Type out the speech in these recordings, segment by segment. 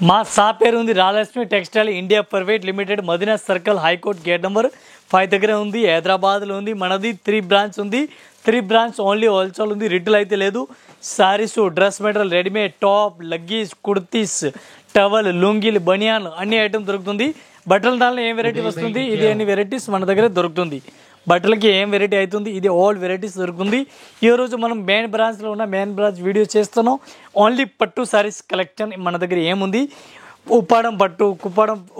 మా షాప్ పేరు ఉంది Rajalakshmi textile India private limited Madina circle high court gate number 5 దగ్గర ఉంది. హైదరాబాద్లో ఉంది. మనది 3 బ్రాంచ్ ఉంది. 3 బ్రాంచ్ ఓన్లీ హోల్సేల్ ఉంది, రిటైల్ అయితే లేదు. Saris, dress material, readymade, top, leggies, kurtis, towel, లుంగీలు, బనియాన్ అన్ని ఐటమ్ దొరుకుతుంది. బట్టల దానిలో ఏం వెరైటీ వస్తుంది ఇది అన్ని వెరైటీస్ మన దగ్గర దొరుకుతుంది. బట్టలకి ఏం వెరైటీ అవుతుంది ఇది ఆల్ వెరైటీస్ దొరుకుతుంది. ఈరోజు మనం మెయిన్ బ్రాంచ్లో ఉన్న మెయిన్ బ్రాంచ్ వీడియో చేస్తున్నాం. ఓన్లీ పట్టు సారీస్ కలెక్షన్ మన దగ్గర ఏముంది, ఉప్పాడం పట్టు,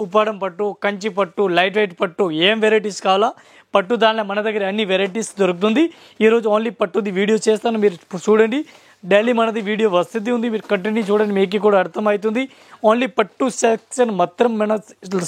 ఉప్పాడం పట్టు, కంచి పట్టు, లైట్ వెయిట్ పట్టు, ఏం వెరైటీస్ కావాలా పట్టు దానిలో మన దగ్గర అన్ని వెరైటీస్ దొరుకుతుంది. ఈరోజు ఓన్లీ పట్టుది వీడియో చేస్తాను, మీరు చూడండి. డైలీ మనది వీడియో వస్తుంది ఉంది, మీరు కంటిన్యూ చూడండి, మీకు కూడా అర్థమవుతుంది. ఓన్లీ పట్టు సెలెక్షన్ మాత్రం మన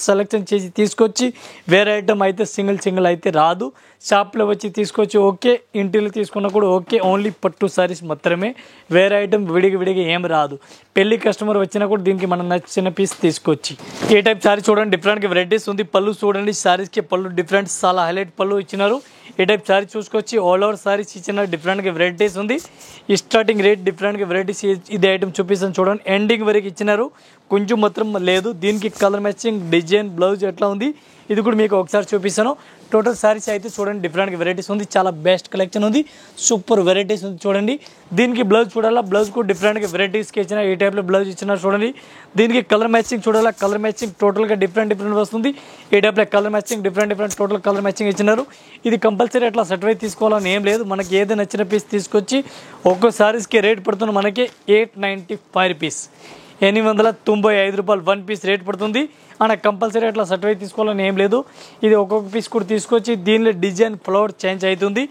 సెలెక్షన్ చేసి తీసుకొచ్చి వేరే ఐటమ్ అయితే సింగిల్ అయితే రాదు. షాప్లో వచ్చి తీసుకొచ్చి ఓకే, ఇంటిలో తీసుకున్నా కూడా ఓకే. ఓన్లీ పట్టు సారీస్ మాత్రమే, వేరే ఐటమ్ విడిగా ఏం రాదు. పెళ్లి కస్టమర్ వచ్చినా కూడా దీనికి మనం నచ్చిన పీస్ తీసుకొచ్చి ఏ టైప్ సారీ చూడండి, డిఫరెంట్గా వెరైటీస్ ఉంది. పళ్ళు చూడండి, సారీస్కి పళ్ళు డిఫరెంట్, చాలా హైలైట్ పళ్ళు ఇచ్చినారు. ఏ టైప్ సారీ చూసుకొచ్చి ఆల్ ఓవర్ సారీస్ ఇచ్చిన డిఫరెంట్గా వెరైటీస్ ఉంది. ఈ స్టార్టింగ్ రేట్ డిఫరెంట్గా వెరైటీస్ ఇది ఐటమ్ చూపిస్తాను చూడండి. ఎండింగ్ వరకు ఇచ్చినారు, కొంచెం మాత్రం లేదు. దీనికి కలర్ మ్యాచింగ్, డిజైన్, బ్లౌజ్ ఎట్లా ఉంది ఇది కూడా మీకు ఒకసారి చూపిస్తాను. టోటల్ సారీస్ అయితే చూడండి డిఫరెంట్గా వెరైటీస్ ఉంది, చాలా బెస్ట్ కలెక్షన్ ఉంది, సూపర్ వెరైటీస్ ఉంది చూడండి. దీనికి బ్లౌజ్ చూడాలా, బ్లౌజ్ కూడా డిఫరెంట్గా వెరైటీస్కి ఇచ్చిన ఈ టైప్లో బ్లౌజ్ ఇచ్చినారు చూడండి. దీనికి కలర్ మ్యాచింగ్ చూడాలా, కలర్ మ్యాచింగ్ టోటల్గా డిఫరెంట్ వస్తుంది. ఈ టైప్లో colour matching different total colour matching ఇచ్చినారు. ఇది కంపల్సరీ అట్లా సర్టిఫైడ్ తీసుకోవాలని ఏం లేదు, మనకి ఏది నచ్చిన పీస్ తీసుకొచ్చి ఒక్కో సారీస్కి రేట్ పడుతుంది మనకి 895 రూపీస్, 895 రూపాయలు 1 పీస్ రేట్ పడుతుంది. అన్న కంపల్సరీ అట్లా సర్టిఫైడ్ తీసుకోవాలని ఏం లేదు. ఇది ఒక్కొక్క పీస్ కూడా తీసుకొచ్చి దీనిలో డిజైన్ ఫ్లవర్ చేంజ్ అవుతుంది,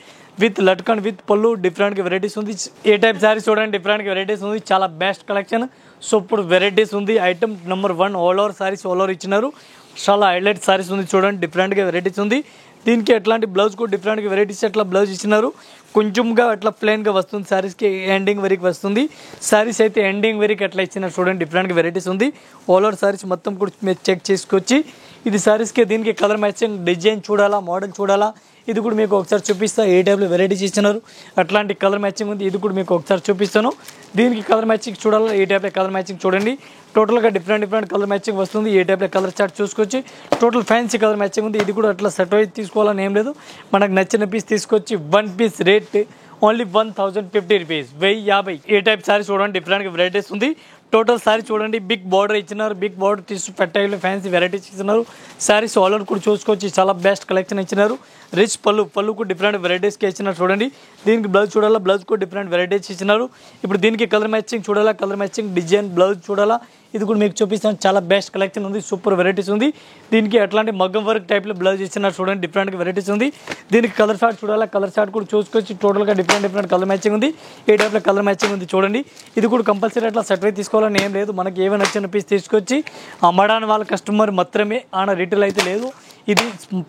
విత్ లట్కన్ విత్ పళ్ళు డిఫరెంట్గా వెరైటీస్ ఉంది. ఏ టైప్ సారీస్ చూడండి డిఫరెంట్గా వెరైటీస్ ఉంది, చాలా బెస్ట్ కలెక్షన్, సూపర్ వెరైటీస్ ఉంది. Item number 1 all over saris all over ఇచ్చినారు, చాలా హైలైట్ సారీస్ ఉంది చూడండి, డిఫరెంట్గా వెరైటీస్ ఉంది. దీనికి ఎట్లాంటి బ్లౌజ్ కూడా డిఫరెంట్గా వెరైటీస్ ఎట్లా బ్లౌజ్ ఇచ్చినారు, కొంచెంగా అట్లా ప్లెయిన్గా వస్తుంది, సారీస్కి ఎండింగ్ వరకు వస్తుంది. సారీస్ అయితే ఎండింగ్ వరకు అట్లా ఇచ్చినారు చూడండి, డిఫరెంట్గా వెరైటీస్ ఉంది. ఆల్ ఓవర్ సారీస్ మొత్తం కూడా మీరు చెక్ చేసుకొచ్చి ఇది సారీస్కి దీనికి కలర్ మ్యాచింగ్, డిజైన్ చూడాలా, మోడల్ చూడాలా, ఇది కూడా మీకు ఒకసారి చూపిస్తా. ఏ టైప్లో వెరైటీస్ ఇచ్చినారు అట్లాంటి కలర్ మ్యాచింగ్ ఉంది, ఇది కూడా మీకు ఒకసారి చూపిస్తాను. దీనికి కలర్ మ్యాచింగ్ చూడాలా, ఏ టైప్లో కలర్ మ్యాచింగ్ చూడండి, టోటల్గా డిఫరెంట్ కలర్ మ్యాచింగ్ వస్తుంది. ఏ టైప్లో కలర్ చార్ట్ చూసుకొచ్చి టోటల్ ఫ్యాన్సీ కలర్ మ్యాచింగ్ ఉంది. ఇది కూడా అట్లా సర్టిఫైడ్ తీసుకోవాలని ఏం లేదు, మనకు నచ్చిన పీస్ తీసుకొచ్చి 1 పీస్ రేట్ ఓన్లీ 1050 రూపీస్, 1050. ఏ టైప్ సారీ చూడండి డిఫరెంట్గా వెరైటీస్ ఉంది. టోటల్ సారీ చూడండి, బిగ్ బార్డర్ ఇచ్చినారు, బిగ్ బార్డర్ తీసి పెట్టాయి, ఫ్యాన్సీ వెరైటీస్ ఇచ్చినారు. సారీస్ ఆల్ ఓవర్ కూడా చూసుకొచ్చి చాలా బెస్ట్ కలెక్షన్ ఇచ్చినారు. రిచ్ పళ్ళు కూడా డిఫరెంట్ వెరైటీస్కి ఇచ్చినారు చూడండి. దీనికి బ్లౌజ్ చూడాలా, బ్లౌజ్ కూడా డిఫరెంట్ వెరైటీస్ ఇచ్చినారు. ఇప్పుడు దీనికి కలర్ మ్యాచింగ్ చూడాలా, కలర్ మ్యాచింగ్, డిజైన్, బ్లౌజ్ చూడాలా, ఇది కూడా మీకు చూపిస్తాను. చాలా బెస్ట్ కలెక్షన్ ఉంది, సూపర్ వెరైటీస్ ఉంది. దీనికి అట్లాంటి మగ్గం వర్క్ టైప్లో బ్లౌజ్ ఇచ్చినారు చూడండి, డిఫరెంట్గా వెరైటీస్ ఉంది. దీనికి కలర్ చార్ట్ చూడాలా, కలర్ చార్ట్ కూడా చూసుకొచ్చి టోటల్గా డిఫరెంట్ కలర్ మ్యాచింగ్ ఉంది. ఏ టైప్లో కలర్ మ్యాచింగ్ ఉంది చూడండి. ఇది కూడా కంపల్సరీ అట్లా సర్టిఫైడ్ తీసుకోవాలని ఏం లేదు, మనకి ఏమైనా నచ్చిన పీస్ తీసుకొచ్చి అమ్మడానికి వాళ్ళ కస్టమర్ మాత్రమే, ఆన రిటైల్ అయితే లేదు. ఇది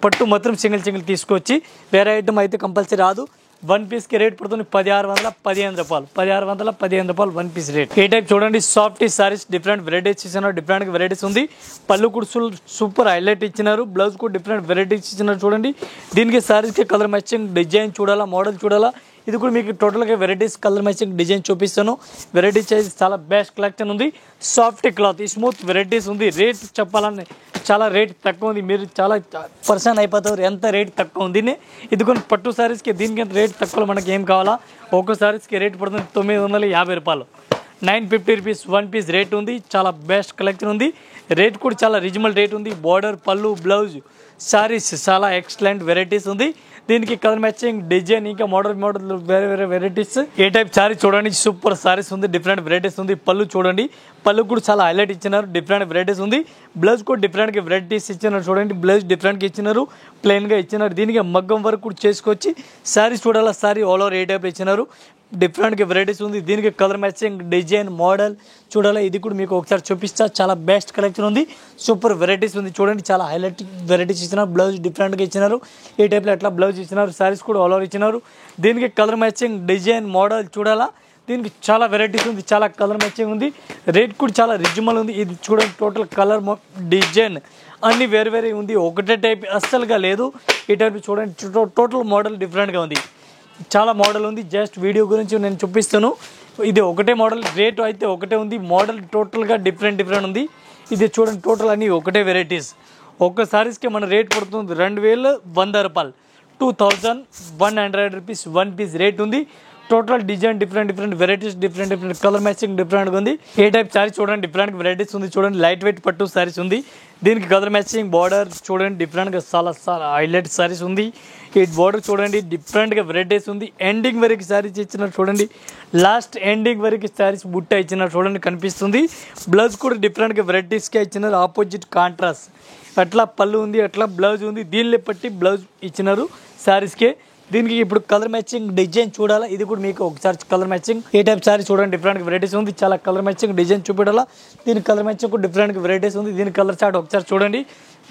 పట్టు మాత్రం సింగిల్ తీసుకొచ్చి వేరే ఐటమ్ అయితే కంపల్సరీ రాదు. 1 పీస్కి రేట్ పడుతుంది 1615 రూపాయలు, 1615 రూపాయలు 1 పీస్ రేట్. ఏ టైప్ చూడండి, సాఫ్ట్ సారీస్ డిఫరెంట్ వెరైటీస్ ఇచ్చినారు, డిఫరెంట్ వెరైటీస్ ఉంది. పళ్ళు కూడా సూపర్ హైలైట్ ఇచ్చినారు, బ్లౌజ్ కూడా డిఫరెంట్ వెరైటీస్ ఇచ్చినారు చూడండి. దీనికి సారీస్కి కలర్ మ్యాచింగ్, డిజైన్ చూడాలా, మోడల్ చూడాలా, ఇది కూడా మీకు టోటల్గా వెరైటీస్ కలర్ మ్యాచింగ్, డిజైన్ చూపిస్తాను. వెరైటీస్ చాలా బెస్ట్ కలెక్షన్ ఉంది. సాఫ్ట్ క్లాత్, స్మూత్ వెరైటీస్ ఉంది. రేట్ చెప్పాలని చాలా రేట్ తక్కువ ఉంది, మీరు చాలా పర్సన్ అయిపోతారు ఎంత రేట్ తక్కువ ఉంది. ఇది కొన్ని పట్టు సారీస్కి దీనికి రేట్ తక్కువ మనకి ఏం కావాలా, ఒక్కో సారీస్కి రేట్ పడుతుంది 950 రూపాయలు, 950 రూపీస్ 1 పీస్ రేట్ ఉంది. చాలా బెస్ట్ కలెక్షన్ ఉంది, రేట్ కూడా చాలా రీజనబుల్ రేట్ ఉంది. బార్డర్, పళ్ళు, బ్లౌజ్, సారీస్ చాలా ఎక్సలెంట్ వెరైటీస్ ఉంది. దీనికి కలర్ మ్యాచింగ్, డిజైన్, ఇంకా మోడల్ వేరే వెరైటీస్. ఏ టైప్ సారీ చూడండి, సూపర్ సారీస్ ఉంది, డిఫరెంట్ వెరైటీస్ ఉంది. పళ్ళు చూడండి, పళ్ళు కూడా చాలా హైలైట్ ఇచ్చినారు, డిఫరెంట్ వెరైటీస్ ఉంది. బ్లౌజ్ కూడా డిఫరెంట్గా వెరైటీస్ ఇచ్చినారు చూడండి, బ్లౌజ్ డిఫరెంట్గా ఇచ్చినారు, ప్లెయిన్గా ఇచ్చినారు. దీనికి మగ్గం వరకు కూడా చేసుకొచ్చి సారీస్ చూడాలా, sorry all over a type ఇచ్చినారు, డిఫరెంట్గా వెరైటీస్ ఉంది. దీనికి కలర్ మ్యాచింగ్, డిజైన్, మోడల్ చూడాలా, ఇది కూడా మీకు ఒకసారి చూపిస్తా. చాలా బెస్ట్ కలెక్షన్ ఉంది, సూపర్ వెరైటీస్ ఉంది చూడండి, చాలా హైలైట్ వెరైటీస్ ఇచ్చినారు. బ్లౌజ్ డిఫరెంట్గా ఇచ్చినారు, ఈ టైప్లో అట్లా బ్లౌజ్ ఇచ్చినారు. సారీస్ కూడా ఆల్ ఓవర్ ఇచ్చినారు. దీనికి కలర్ మ్యాచింగ్, డిజైన్, మోడల్ చూడాలా, దీనికి చాలా వెరైటీస్ ఉంది, చాలా కలర్ మ్యాచింగ్ ఉంది. రేట్ కూడా చాలా రీజనబుల్ ఉంది. ఇది చూడండి, టోటల్ కలర్, డిజైన్ అన్ని వేరే ఉంది, ఒకటే టైప్ అస్సలుగా లేదు. ఈ టైప్ చూడండి, టోటల్ మోడల్ డిఫరెంట్గా ఉంది. చాలా మోడల్ ఉంది. జస్ట్ వీడియో గురించి నేను చూపిస్తాను. ఇది ఒకటే మోడల్, రేటు అయితే ఒకటే ఉంది, మోడల్ టోటల్గా డిఫరెంట్ ఉంది. ఇది చూడండి, టోటల్ అన్ని ఒకటే వెరైటీస్. ఒక్క సారీస్కి మన రేట్ పడుతుంది 2100 రూపాయలు, 2100 రూపీస్ 1 పీస్ రేట్ ఉంది. Total design different varieties, different colour matching డిఫరెంట్గా ఉంది. ఏ టైప్ సారీస్ చూడండి, డిఫరెంట్ వెరైటీస్ ఉంది. చూడండి, లైట్ వెయిట్ పట్టు సారీస్ ఉంది. దీనికి కలర్ మ్యాచింగ్ బార్డర్ చూడండి, డిఫరెంట్గా చాలా హైలైట్ సారీస్ ఉంది. ఈ బార్డర్ చూడండి, డిఫరెంట్గా వెరైటీస్ ఉంది. ఎండింగ్ వరకు సారీస్ ఇచ్చినారు చూడండి, లాస్ట్ ఎండింగ్ వరకు సారీస్ బుట్ట ఇచ్చినారు చూడండి, కనిపిస్తుంది. బ్లౌజ్ కూడా డిఫరెంట్గా వెరైటీస్గా ఇచ్చినారు, ఆపోజిట్ కాంట్రాస్ట్. అట్లా పళ్ళు ఉంది, అట్లా బ్లౌజ్ ఉంది. దీనిలో పట్టి బ్లౌజ్ ఇచ్చినారు సారీస్కే. దీనికి ఇప్పుడు కలర్ మ్యాచింగ్ డిజైన్ చూడాలా, ఇది కూడా మీకు ఒకసారి కలర్ మ్యాచింగ్ ఏ టైప్ సారీ చూడండి, డిఫరెంట్ వెరైటీస్ ఉంది. చాలా కలర్ మ్యాచింగ్ డిజైన్ చూపెట్టాలా. దీనికి కలర్ మ్యాచింగ్ కూడా డిఫరెంట్ వెరైటీస్ ఉంది. దీని కలర్ చార్ట్ ఒకసారి చూడండి,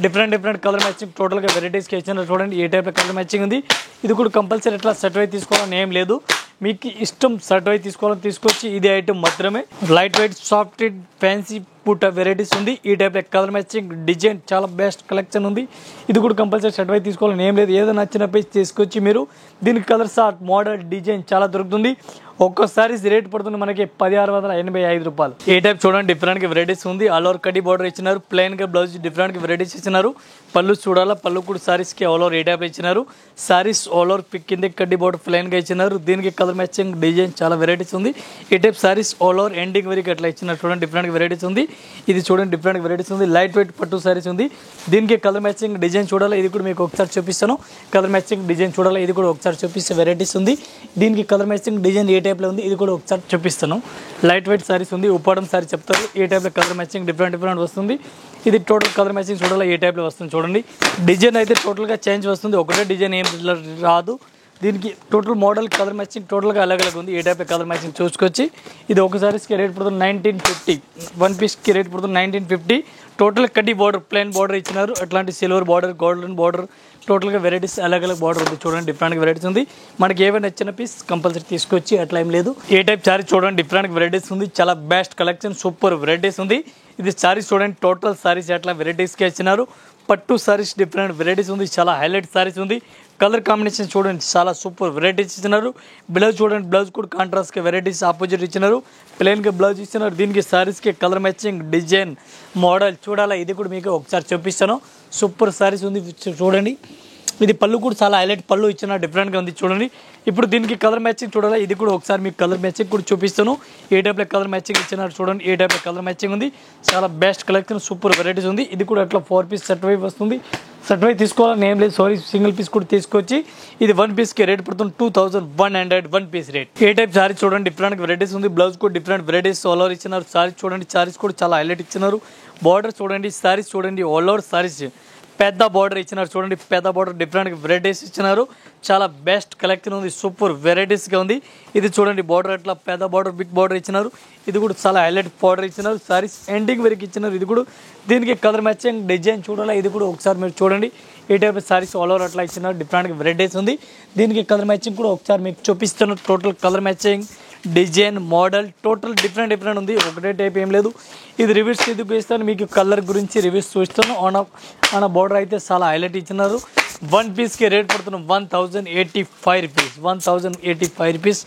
డిఫరెంట్ కలర్ మ్యాచింగ్ టోటల్గా వెరైటీస్కి ఇచ్చిన చూడండి, ఏ టైప్ కలర్ మ్యాచింగ్ ఉంది. ఇది కూడా కంపల్సరీ ఎట్లా సర్టిఫై తీసుకోవాలని ఏం లేదు, మీకు ఇష్టం సర్టిఫై తీసుకోవాలని తీసుకొచ్చి ఇది ఐటమ్ మాత్రమే. లైట్ వెయిట్ సాఫ్ట్ ఫ్యాన్సీ పూట వెరైటీస్ ఉంది. ఈ టైప్ కలర్ మ్యాచింగ్ డిజైన్ చాలా బెస్ట్ కలెక్షన్ ఉంది. ఇది కూడా కంపల్సరీ సర్టిఫై తీసుకోవాలని ఏం లేదు, ఏదో నచ్చిన పేజ్ తీసుకొచ్చి మీరు దీనికి కలర్ సార్ట్ మోడల్ డిజైన్ చాలా దొరుకుతుంది. ఒక్కోసారి రేట్ పడుతుంది మనకి 1685 రూపాయలు. ఏ టైప్ చూడండి, డిఫరెంట్గా వెరైటీస్ ఉంది. ఆల్ ఓవర్ కడ్డీ బార్డర్ ఇచ్చినారు, ప్లెయిన్గా బ్లౌజ్ డిఫరెంట్గా వెరైటీస్ ఇచ్చినారు. పళ్ళు చూడాలా, పళ్ళు కూడా సారీస్కి ఆల్ ఓవర్ ఏ టైప్ ఇచ్చినారు. సారీస్ ఆల్ ఓవర్ పిక్ కింద కడ్డీ బార్డర్ ప్లెయిన్గా ఇచ్చినారు. దీనికి కలర్ మ్యాచింగ్ డిజైన్ చాలా వెరైటీస్ ఉంది. ఈ type saris all over ending వరకు అట్లా ఇచ్చినారు చూడండి, డిఫరెంట్ వెరైటీస్ ఉంది. ఇది చూడండి, డిఫరెంట్ వెరైటీస్ ఉంది. లైట్ వెయిట్ పట్టు సారీస్ ఉంది. దీనికి కలర్ మ్యాచింగ్ డిజైన్ చూడాలా, ఇది కూడా మీకు ఒకసారి చూపిస్తాను. కలర్ మ్యాచింగ్ డిజైన్ చూడాలా, ఇది కూడా ఒకసారి చూపిస్తే వెరైటీస్ ఉంది. దీనికి కలర్ మ్యాచింగ్ డిజైన్ ఏ టైప్లో ఉంది, ఇది కూడా ఒకసారి చూపిస్తాను. లైట్ వెయిట్ సారీస్ ఉంది, ఉప్పాడం సారీ చెప్తారు. ఏ టైప్లో కలర్ మ్యాచింగ్ డిఫరెంట్ వస్తుంది. ఇది టోటల్ కలర్ మ్యాచింగ్ చూడాలి, ఏ టైప్లో వస్తుంది చూడండి. డిజైన్ అయితే టోటల్గా చేంజ్ వస్తుంది, ఒకటే డిజైన్ ఏం రాదు. దీనికి టోటల్ మోడల్ కలర్ మ్యాచింగ్ టోటల్గా అలగ్ ఉంది. ఏ టైప్ కలర్ మ్యాచింగ్ చూసుకొచ్చి ఇది ఒక సారీస్కి రేట్ పడుతుంది 1950, 1 పీస్కి రేట్ పడుతుంది 1950. టోటల్ కడ్డీ బార్డర్ ప్లెయిన్ బార్డర్ ఇచ్చినారు, అట్లాంటి సిల్వర్ బార్డర్, గోల్డెన్ బార్డర్, టోటల్గా వెరైటీస్ అలగ్ బార్డర్ ఉంది చూడండి, డిఫరెంట్ వెరైటీస్ ఉంది. మనకి ఏమైనా నచ్చిన పీస్ కంపల్సరీ తీసుకొచ్చి అట్లా ఏం లేదు. ఏ టైప్ సారీ చూడండి, డిఫరెంట్ వెరైటీస్ ఉంది. చాలా బెస్ట్ కలెక్షన్, సూపర్ వెరైటీస్ ఉంది. ఇది సారీస్ చూడండి, టోటల్ సారీస్ అట్లా వెరైటీస్కి ఇచ్చినారు. పట్టు సారీస్ డిఫరెంట్ వెరైటీస్ ఉంది, చాలా హైలైట్ సారీస్ ఉంది. కలర్ కాంబినేషన్ చూడండి, చాలా సూపర్ వెరైటీస్ ఇచ్చినారు. బ్లౌజ్ చూడండి, బ్లౌజ్ కూడా కాంట్రాస్ట్గా వెరైటీస్ ఆపోజిట్ ఇచ్చినారు, ప్లెయిన్గా బ్లౌజ్ ఇచ్చినారు. దీనికి సారీస్కి కలర్ మ్యాచింగ్ డిజైన్ మోడల్ చూడాలా, ఇది కూడా మీకు ఒకసారి చూపిస్తాను. సూపర్ సారీస్ ఉంది చూడండి. ఇది పళ్ళు కూడా చాలా హైలైట్ పళ్ళు ఇచ్చిన డిఫరెంట్గా ఉంది చూడండి. ఇప్పుడు దీనికి కలర్ మ్యాచింగ్ చూడాలి, ఇది కూడా ఒకసారి మీకు కలర్ మ్యాచింగ్ కూడా చూపిస్తాను. ఏ టైప్లో కలర్ మ్యాచింగ్ ఇచ్చినారు చూడండి, ఏ టైప్లో కలర్ మ్యాచింగ్ ఉంది. చాలా బెస్ట్ కలెక్షన్, సూపర్ వెరైటీస్ ఉంది. ఇది కూడా అట్లా 4 పీస్ సర్టిఫై వస్తుంది. సర్టిఫై తీసుకోవాలని ఏం లేదు, సారీ సింగిల్ పీస్ కూడా తీసుకొచ్చి ఇది 1 పీస్కి రేట్ పడుతుంది 2100, 1 పీస్ రేట్. ఏ టైప్ సారీ చూడండి, డిఫరెంట్ వెరైటీస్ ఉంది. బ్లౌజ్ కూడా డిఫరెంట్ వెరైటీస్ ఆల్ ఓవర్ ఇచ్చినారు. సారీస్ చూడండి, సారీస్ కూడా చాలా హైలైట్ ఇచ్చినారు. బార్డర్ చూడండి, సారీస్ చూడండి, ఆల్ ఓవర్ సారీస్ పెద్ద బార్డర్ ఇచ్చినారు చూడండి, పెద్ద బార్డర్ డిఫరెంట్ వెరైటీస్ ఇచ్చినారు. చాలా బెస్ట్ కలెక్షన్ ఉంది, సూపర్ వెరైటీస్గా ఉంది. ఇది చూడండి, బార్డర్ అట్లా పెద్ద బార్డర్, బిగ్ బార్డర్ ఇచ్చినారు. ఇది కూడా చాలా హైలైట్ బార్డర్ ఇచ్చినారు. సారీస్ ఎండింగ్ వరకు ఇచ్చినారు. ఇది కూడా దీనికి కలర్ మ్యాచింగ్ డిజైన్ చూడాలి, ఇది కూడా ఒకసారి మీరు చూడండి. ఏ టైప్ సారీస్ ఆల్ ఓవర్ అట్లా ఇచ్చినారు, డిఫరెంట్ వెరైటీస్ ఉంది. దీనికి కలర్ మ్యాచింగ్ కూడా ఒకసారి మీకు చూపిస్తున్నారు. Total colour matching design model total different ఉంది, ఒకటే టైప్ ఏం లేదు. ఇది రివ్యూస్ ఎందుకు ఇస్తాను, మీకు కలర్ గురించి రివ్యూస్ చూస్తాను. ఆన్ బార్డర్ అయితే చాలా హైలైట్ ఇచ్చినారు. 1 పీస్కి రేట్ పడుతున్నాం 1085 రూపీస్, 1085 రూపీస్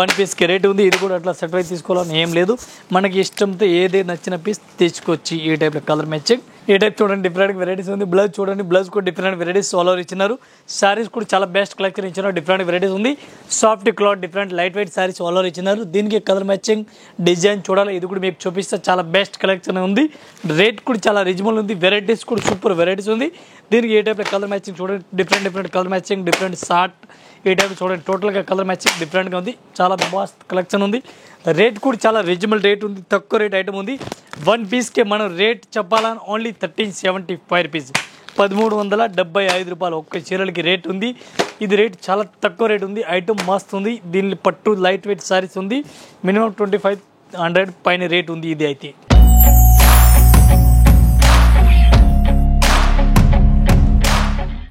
1 పీస్కి రేట్ ఉంది. ఇది కూడా అట్లా సర్టిఫై తీసుకోవాలని ఏం లేదు, మనకి ఇష్టంతో ఏదే నచ్చిన పీస్ తెచ్చుకోవచ్చు. ఈ టైప్లో కలర్ మ్యాచింగ్ ఏ టైప్ చూడండి, డిఫరెంట్ వెరైటీస్ ఉంది. బ్లౌజ్ చూడండి, బ్లౌజ్ కూడా డిఫరెంట్ వెరైటీస్ ఆల్ ఓవర్ ఇచ్చినారు. సారీస్ కూడా చాలా బెస్ట్ కలెక్షన్ ఇచ్చినారు, డిఫరెంట్ వెరైటీస్ ఉంది. Soft cloth different light weight saris all over ఇచ్చినారు. దీనికి కలర్ మ్యాచింగ్ డిజైన్ చూడాలి, ఇది కూడా మీకు చూపిస్తే చాలా బెస్ట్ కలెక్షన్ ఉంది. రేట్ కూడా చాలా రీజనబుల్ ఉంది, వెరైటీస్ కూడా సూపర్ వెరైటీస్ ఉంది. దీనికి ఏ టైప్లో కలర్ మ్యాచింగ్ చూడండి, different colour matching, different short ఏ టైప్ చూడండి. టోటల్గా కలర్ మ్యాచింగ్ డిఫరెంట్గా ఉంది, చాలా మస్త్ కలెక్షన్ ఉంది. రేట్ కూడా చాలా రీజనబుల్ రేట్ ఉంది, తక్కువ రేట్ ఐటమ్ ఉంది. 1 పీస్కి మనం రేట్ చెప్పాలని ఓన్లీ 1375 రూపీస్, 1375 రూపాయలు ఒక్క చీరలకి రేట్ ఉంది. ఇది రేట్ చాలా తక్కువ రేట్ ఉంది, ఐటమ్ మస్త్ ఉంది. దీనిలో పట్టు లైట్ వెయిట్ సారీస్ ఉంది, మినిమం 2500 పైన రేట్ ఉంది ఇది అయితే.